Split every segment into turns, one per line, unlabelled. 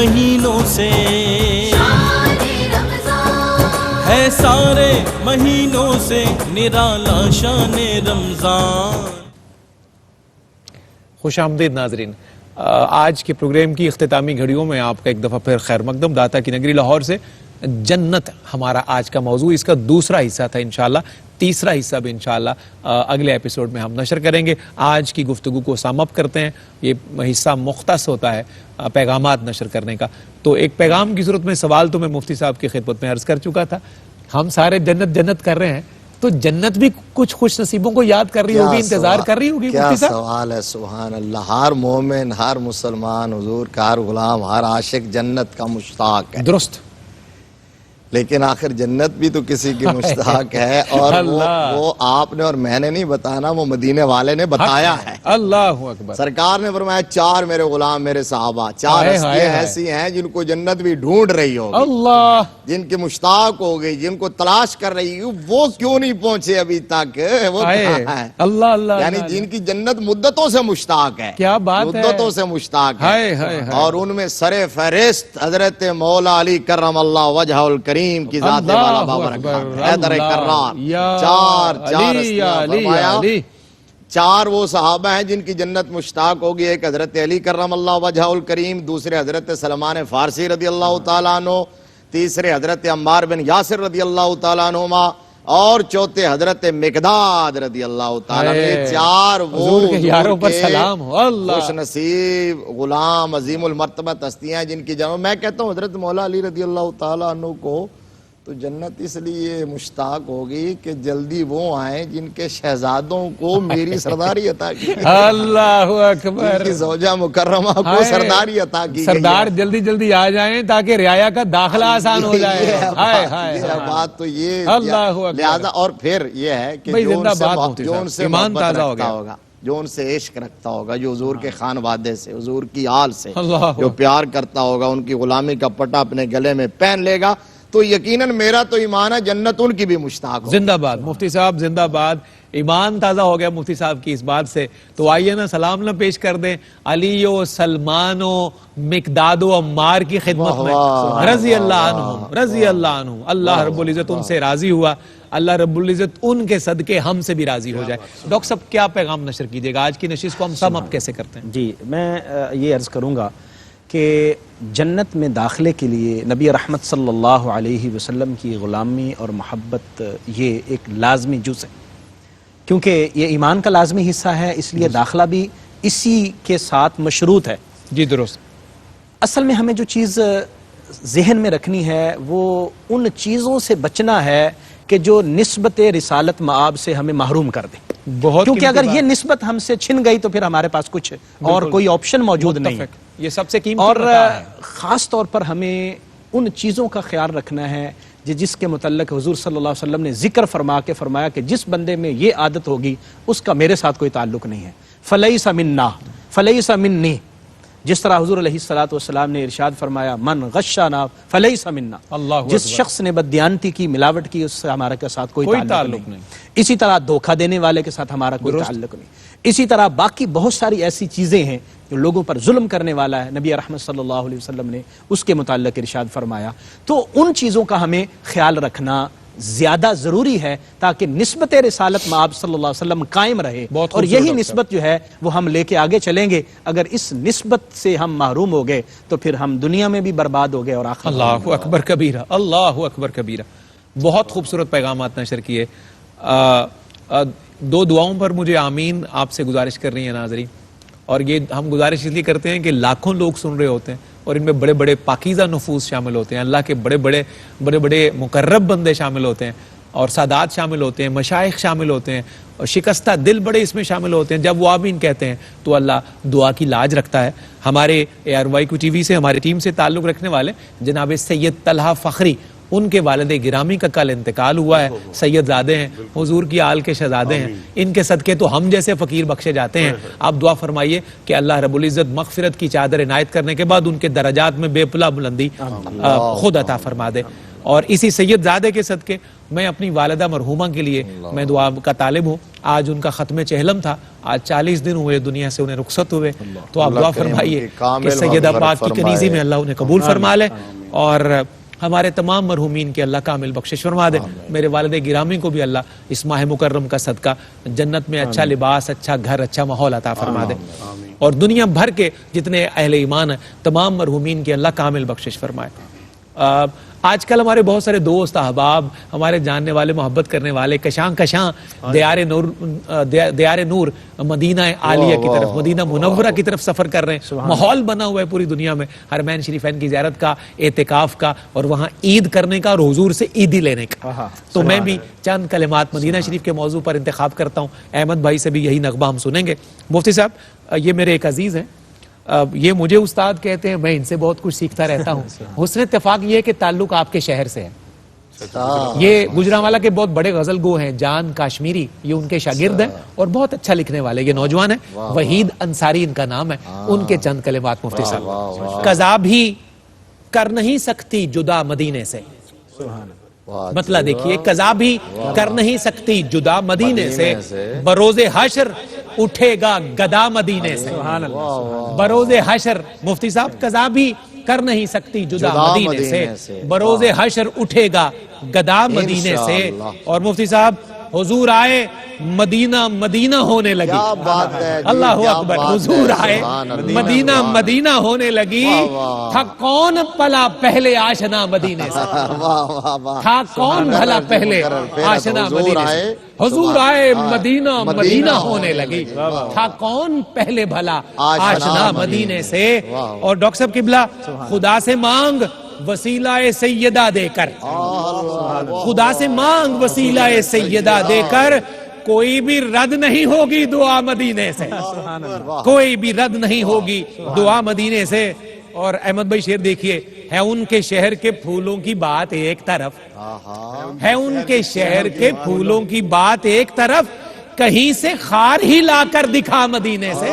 مہینوں سے ہے سارے مہینوں سے نرالا شان رمضان.
خوش آمدید ناظرین. آج کے پروگرام کی اختتامی گھڑیوں میں آپ کا ایک دفعہ پھر خیر مقدم. داتا کی نگری لاہور سے جنت ہمارا آج کا موضوع. اس کا دوسرا حصہ تھا انشاءاللہ. تیسرا حصہ بھی انشاءاللہ اگلے ایپیسوڈ میں ہم نشر کریں گے. آج کی گفتگو کو سم اپ کرتے ہیں. یہ حصہ مختص ہوتا ہے پیغامات نشر کرنے کا. تو ایک پیغام کی صورت میں سوال تو میں مفتی صاحب کی خدمت میں عرض کر چکا تھا. ہم سارے جنت جنت کر رہے ہیں تو جنت بھی کچھ خوش نصیبوں کو یاد کر رہی ہوگی, انتظار کر رہی ہوگی.
کیا
مفتی صاحب
سوال ہے, سبحان اللہ. ہر مومن, ہر مسلمان, حضور کا ہر غلام, ہر عاشق جنت کا مشتاق ہے.
درست.
لیکن آخر جنت بھی تو کسی کی مشتاق ہے, اور وہ آپ نے اور میں نے نہیں بتانا, وہ مدینے والے نے بتایا ہے.
اللہ اکبر.
سرکار نے فرمایا 4 میرے غلام, میرے صحابہ, 4 ہستیاں ایسی ہیں جن کو جنت بھی ڈھونڈ رہی ہوگی,
اللہ,
جن کی مشتاق ہو گئی, جن کو تلاش کر رہی ہے. وہ کیوں نہیں پہنچے ابھی تک؟ وہ
اللہ اللہ,
یعنی جن کی جنت مدتوں سے مشتاق ہے.
کیا بات ہے,
مدتوں سے مشتاق ہے. اور ان میں سر فہرست حضرت مولا علی کرم اللہ وجہ الکریم کی ذات والا بابرکات حیدر کرار. 4 ہستیاں فرمایا. 4 وہ صحابہ ہیں جن کی جنت مشتاق ہوگی. ایک حضرت علی کرم اللہ وجہ الکریم, دوسرے حضرت سلمان فارسی رضی اللہ تعالیٰ عنہ, تیسرے حضرت عمار بن یاسر رضی اللہ تعالیٰ عنہما, اور چوتھے حضرت مقداد رضی اللہ تعالیٰ عنہ. 4 وہ
یاروں پر سلام ہو. اللہ,
خوش نصیب غلام عظیم المرتبہ ہستیاں ہیں جن کی جنت. میں کہتا ہوں حضرت مولا علی رضی اللہ تعالیٰ عنہ کو تو جنت اس لیے مشتاق ہوگی کہ جلدی وہ آئیں جن کے شہزادوں کو میری سرداری عطا کی.
اللہ اکبر.
جن کی زوجہ مکرمہ کو سرداری عطا کی.
سردار جلدی جلدی آ جائیں تاکہ رعایا کا داخلہ آسان ہو جائے.
بات تو یہ
اللہ
لہذا. اور پھر یہ ہے کہ جو ان سے محبت رکھتا ہوگا, جو ان سے عشق رکھتا ہوگا, جو حضور کے خانوادے سے, حضور کی آل سے جو پیار کرتا ہوگا, ان کی غلامی کا پٹا اپنے گلے میں پہن لے گا, تو یقیناً میرا تو ایمان ہے جنت ان کی بھی مشتاق ہو.
زندہ باد مفتی صاحب, زندہ باد. ایمان تازہ ہو گیا مفتی صاحب کی اس بات سے. تو آئیے نا سلام نہ پیش کر دیں علی و سلمان و مقداد و عمار کی خدمت میں. رضی اللہ عنہم, رضی اللہ عنہم. اللہ رب العزت ان سے راضی ہوا. اللہ رب العزت ان کے صدقے ہم سے بھی راضی ہو جائے. ڈاکٹر صاحب کیا پیغام نشر کیجیے گا؟ آج کی نشست کو ہم سم اپ کیسے کرتے ہیں؟
جی, میں یہ عرض کروں گا کہ جنت میں داخلے کے لیے نبی رحمت صلی اللہ علیہ وسلم کی غلامی اور محبت یہ ایک لازمی جز ہے, کیونکہ یہ ایمان کا لازمی حصہ ہے, اس لیے داخلہ بھی اسی کے ساتھ مشروط ہے.
جی درست.
اصل میں ہمیں جو چیز ذہن میں رکھنی ہے وہ ان چیزوں سے بچنا ہے کہ جو نسبت رسالت مآب سے ہمیں محروم کر دیں. کیونکہ اگر یہ نسبت ہم سے چھن گئی تو پھر ہمارے پاس کچھ اور کوئی آپشن موجود نہیں ہے.
یہ سب سے قیمتی
اور خاص طور پر ہمیں ان چیزوں کا خیال رکھنا ہے جس کے متعلق حضور صلی اللہ علیہ وسلم نے ذکر فرما کے فرمایا کہ جس بندے میں یہ عادت ہوگی اس کا میرے ساتھ کوئی تعلق نہیں ہے. فلیس منا فلیس منی. جس طرح حضور علیہ السلام نے ارشاد فرمایا من غشنا فلیس منا. جس شخص نے بددیانتی کی, ملاوٹ کی, اس سے ہمارے ساتھ کوئی تعلق نہیں. اسی طرح دھوکہ دینے والے کے ساتھ ہمارا کوئی تعلق نہیں. اسی طرح باقی بہت ساری ایسی چیزیں ہیں جو لوگوں پر ظلم کرنے والا ہے. نبی رحمت صلی اللہ علیہ وسلم نے اس کے متعلق ارشاد فرمایا. تو ان چیزوں کا ہمیں خیال رکھنا زیادہ ضروری ہے تاکہ نسبت رسالت مآب صلی اللہ علیہ وسلم قائم رہے. اور یہی نسبت جو ہے وہ ہم لے کے آگے چلیں گے. اگر اس نسبت سے ہم محروم ہو گئے تو پھر ہم دنیا میں بھی برباد ہو گئے اور آخرت.
اللہ اکبر کبیرہ, اللہ اکبر کبیرہ. بہت خوبصورت پیغامات نشر کیے. 2 دعاؤں پر مجھے آمین آپ سے گزارش کر رہی ہیں ناظرین. اور یہ ہم گزارش اس لیے کرتے ہیں کہ لاکھوں لوگ سن رہے ہوتے ہیں اور ان میں بڑے بڑے پاکیزہ نفوس شامل ہوتے ہیں, اللہ کے بڑے بڑے مقرب بندے شامل ہوتے ہیں, اور سادات شامل ہوتے ہیں, مشائخ شامل ہوتے ہیں, اور شکستہ دل بڑے اس میں شامل ہوتے ہیں. جب وہ آمین کہتے ہیں تو اللہ دعا کی لاج رکھتا ہے. ہمارے ARYQ TV سے, ہماری ٹیم سے تعلق رکھنے والے جناب سید طلحہ فخری, ان کے والد گرامی کا کل انتقال ہوا ہے. سید زادے ہیں, حضور کی آل کے شہزادے ہیں. ان کے صدقے تو ہم جیسے فقیر بخشے جاتے ہیں. آپ دعا فرمائیے کہ اللہ رب العزت مغفرت کی چادر عنایت کرنے کے بعد ان کے درجات میں بے پلا بلندی خود عطا فرما دے. اور اسی سید زادے کے صدقے میں اپنی والدہ مرحومہ کے لیے میں دعا کا طالب ہوں. آج ان کا ختم چہلم تھا, آج 40 دن ہوئے دنیا سے انہیں رخصت ہوئے, تو آپ دعا فرمائیے کہ سیدہ پاک کی کنیزی میں اللہ انہیں قبول فرما لے, اور ہمارے تمام مرحومین کے اللہ کامل بخشش فرما دے. میرے والد گرامی کو بھی اللہ اس ماہ مکرم کا صدقہ جنت میں اچھا لباس, اچھا گھر, اچھا ماحول عطا فرما دے, اور دنیا بھر کے جتنے اہل ایمان ہیں تمام مرحومین کے اللہ کامل بخشش فرمائے. آج کل ہمارے بہت سارے دوست احباب, ہمارے جاننے والے, محبت کرنے والے کشاں دیار نور مدینہ عالیہ کی طرف, مدینہ منورہ کی طرف سفر کر رہے ہیں. ماحول بنا ہوا ہے پوری دنیا میں حرمین شریفین کی زیارت کا, اعتکاف کا, اور وہاں عید کرنے کا اور حضور سے عیدی لینے کا. تو میں بھی چند کلمات مدینہ شریف کے موضوع پر انتخاب کرتا ہوں. احمد بھائی سے بھی یہی نغمہ ہم سنیں گے. مفتی صاحب, یہ میرے ایک عزیز ہیں, یہ مجھے استاد کہتے ہیں, میں ان سے بہت کچھ سیکھتا رہتا ہوں. حسن اتفاق یہ ہے کہ تعلق آپ کے شہر سے ہے. یہ گجرانوالہ کے بہت بڑے غزل گو ہیں, جان کاشمیری, یہ ان کے شاگرد ہیں اور بہت اچھا لکھنے والے. یہ نوجوان ہیں, وحید انصاری ان کا نام ہے. ان کے چند کلمات مفتی صاحب. قضا بھی کر نہیں سکتی جدا مدینے سے. مطلع دیکھیے, قضا بھی کر نہیں سکتی جدا مدینے سے, بروز حشر اٹھے گا گدا مدینے سے. بروز حشر مفتی صاحب, قضا بھی کر نہیں سکتی جدا مدینے سے, بروز حشر اٹھے گا گدا مدینے سے. اور مفتی صاحب, حضور آئے مدینہ مدینہ ہونے لگی. اللہ اکبر. حضور آئے مدینہ مدینہ ہونے لگی. تھا کون پلا پہلے آشنا مدینے سے, تھا کون بھلا پہلے آشنا مدینے سے. حضور آئے مدینہ مدینہ ہونے لگی. تھا کون پہلے بھلا آشنا مدینے سے. اور ڈاکٹر صاحب قبلہ, خدا سے مانگ وسیلہ سیدہ دے کر, خدا سے مانگ وسیلہ سیدہ دے کر, کوئی بھی رد نہیں ہوگی دعا مدینے سے, کوئی بھی رد نہیں ہوگی دعا مدینے سے. اور احمد بھائی شعر دیکھیے, ہے ان کے شہر کے پھولوں کی بات ایک طرف, ہے ان کے شہر کے پھولوں کی بات ایک طرف, کہیں سے خار ہی لا کر دکھا مدینے سے,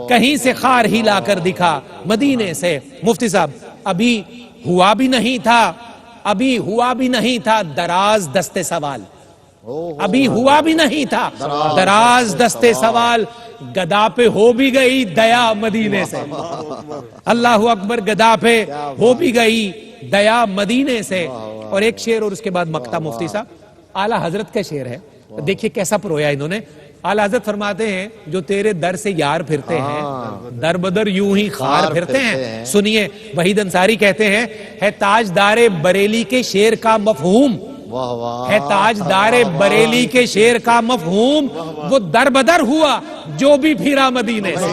کہیں سے خار ہی لا کر دکھا مدینے سے. مفتی صاحب, ابھی ہوا بھی نہیں تھا, ابھی ہوا بھی نہیں تھا دراز دستے سوال, ابھی ہوا بھی نہیں تھا دراز دستے سوال, گدا پہ ہو بھی گئی دیا مدینے سے. اللہ اکبر, گدا پہ ہو بھی گئی دیا مدینے سے. اور ایک شعر اور اس کے بعد مقطع مفتی صاحب, اعلیٰ حضرت کا شعر ہے, دیکھیے کیسا پرویا انہوں نے. اعلیٰ حضرت فرماتے ہیں, جو تیرے در سے یار پھرتے ہیں, در بدر یوں ہی خار پھرتے ہیں. سنیے, وحید انصاری کہتے ہیں, ہے تاجدار بریلی کے شعر کا مفہوم, ہے تاجدار بریلی کے شعر کا مفہوم, وہ در بدر ہوا جو بھی پھرا مدینے سے,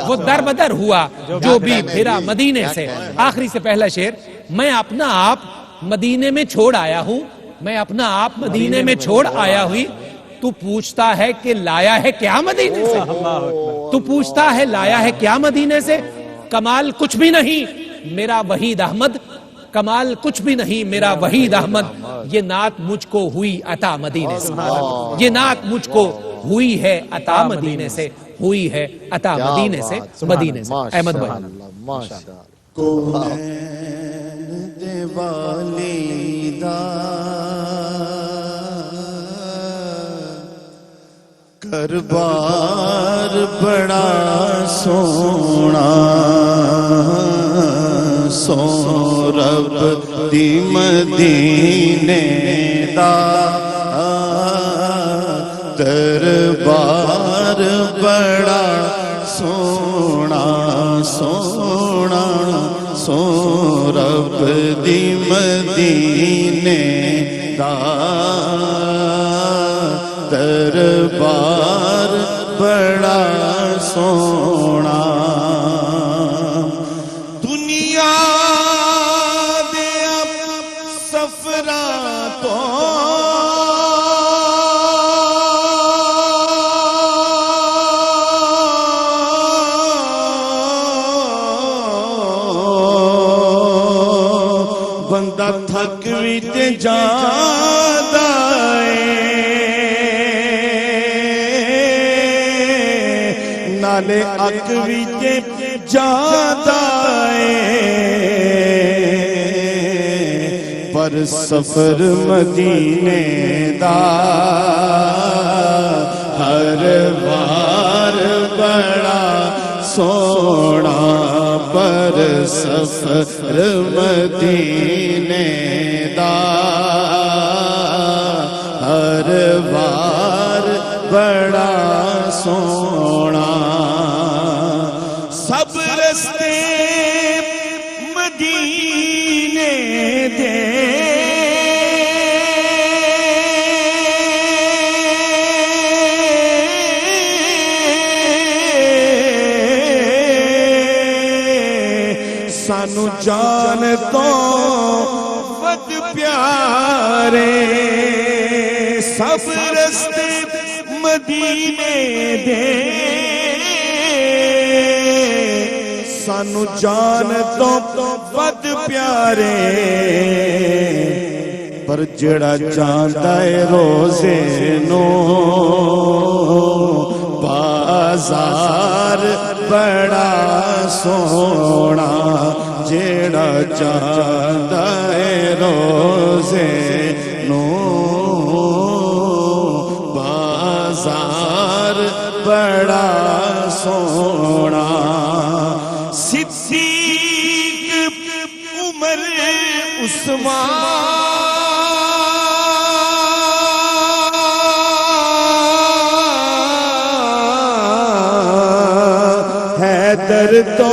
وہ در بدر ہوا جو بھی پھرا مدینے سے. آخری سے پہلا شعر, میں اپنا آپ مدینے میں چھوڑ آیا ہوں, میں اپنا آپ مدینے میں چھوڑ آیا ہوئی, تو پوچھتا ہے کہ لایا ہے کیا مدینے سے, تو پوچھتا ہے لایا ہے کیا مدینے سے. کمال کچھ بھی نہیں میرا وحید احمد, کمال کچھ بھی نہیں میرا وحید احمد, یہ نعت مجھ کو ہوئی عطا مدینے سے, یہ نعت مجھ کو ہوئی ہے عطا مدینے سے, ہوئی ہے عطا مدینے سے, مدینے سے. احمد بھائی.
دربار بڑا سونا سو رب دی مدینے دا, دربار بڑا سونا سونا سو رب دی مدینے دا, دربار بڑا سونا. دنیا دے سفراں تو بندہ تھک بھی تے جاندا اے, نالے اک وچ جاندا اے, پر سفر مدینے دا ہر وار بڑا سونا پر سفر مدینے دا ہر وار بڑا سونا سب رستے مدینے دے سانو جان تو ود پیارے سب رستے مدینے دے سانو جان تو ود پیارے پر جڑا جاندا ہے روزے نو بازار بڑا سونا جڑا جاندا ہے روزے نو بازار بڑا سونا صدیق عمر عثمان حیدر تو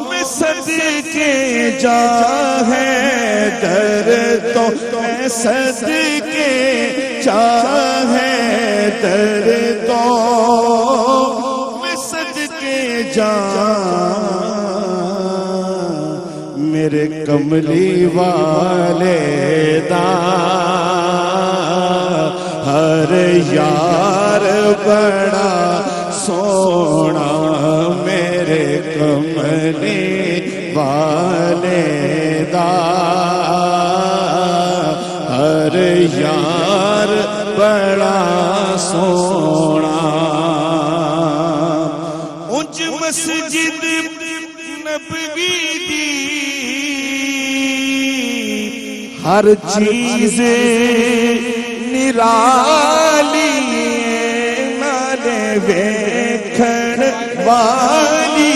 میں صدقے جا حیدر تو میں صدقے جا حیدر تو میں صدقے جا میرے کملی والے دا ہر یار بڑا سونا میرے کملی والے دا ہر یار بڑا سونا اونچ مسجد نبوی دی ہر چیز نرالی نالے ویکھن والی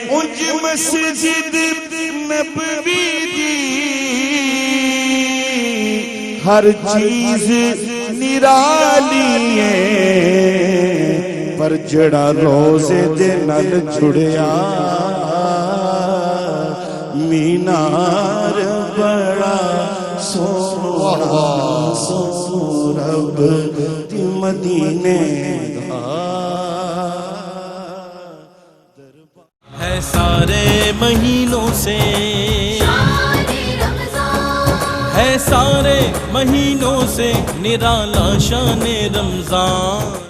اونچ مسجد نبوی دی ہر چیز نرالی پر جڑا روزے دے نال جڑیا مینار بڑا سونا سورب دی مدینے
ہے سارے مہینوں سے ہے سارے مہینوں سے نرالا شان رمضان